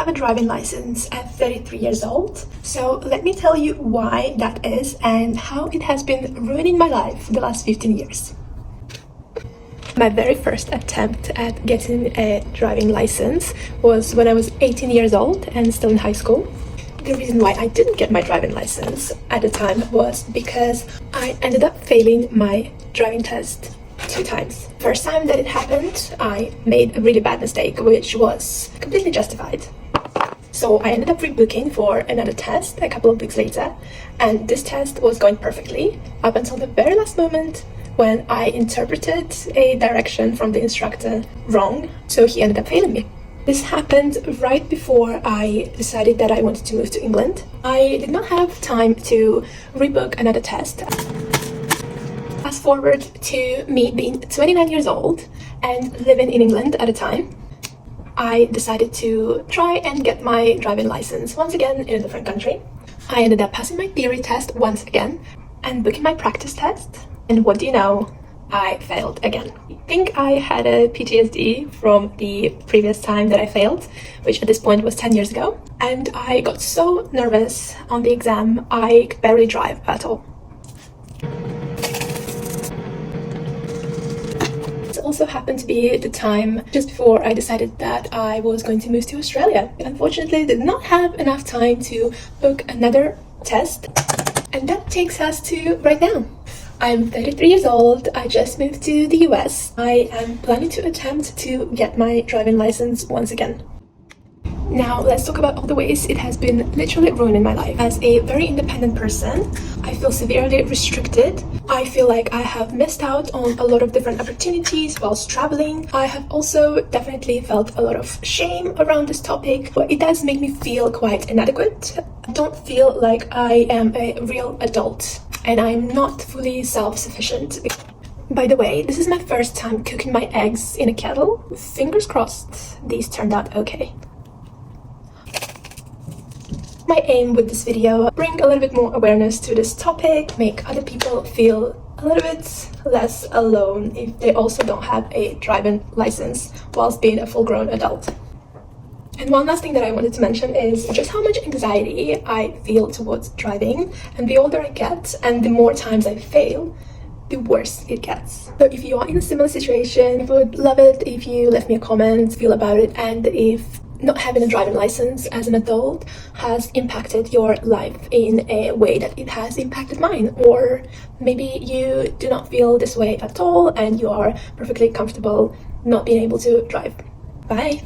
have a driving license at 33 years old. So let me tell you why that is and how it has been ruining my life the last 15 years. My very first attempt at getting a driving license was when I was 18 years old and still in high school. The reason why I didn't get my driving license at the time was because I ended up failing my driving test 2 times. First time that it happened, I made a really bad mistake, which was completely justified. So I ended up rebooking for another test a couple of weeks later, and this test was going perfectly up until the very last moment when I interpreted a direction from the instructor wrong, so he ended up failing me. This happened right before I decided that I wanted to move to England. I did not have time to rebook another test. Fast forward to me being 29 years old and living in England at the time. I decided to try and get my driving license once again in a different country. I ended up passing my theory test once again and booking my practice test. And what do you know? I failed again. I think I had a PTSD from the previous time that I failed, which at this point was 10 years ago. And I got so nervous on the exam, I could barely drive at all. It also happened to be the time just before I decided that I was going to move to Australia. Unfortunately, I did not have enough time to book another test. And that takes us to right now. I'm 33 years old, I just moved to the US. I am planning to attempt to get my driving license once again. Now let's talk about all the ways it has been literally ruining my life. As a very independent person, I feel severely restricted. I feel like I have missed out on a lot of different opportunities whilst traveling. I have also definitely felt a lot of shame around this topic, but it does make me feel quite inadequate. I don't feel like I am a real adult and I'm not fully self-sufficient. By the way, this is my first time cooking my eggs in a kettle. Fingers crossed these turned out okay. My aim with this video, bring a little bit more awareness to this topic, make other people feel a little bit less alone if they also don't have a driving license whilst being a full-grown adult. And one last thing that I wanted to mention is just how much anxiety I feel towards driving, and the older I get and the more times I fail, the worse it gets. So if you are in a similar situation, I would love it if you left me a comment, feel about it, and if not having a driving license as an adult has impacted your life in a way that it has impacted mine, or maybe you do not feel this way at all and you are perfectly comfortable not being able to drive. Bye!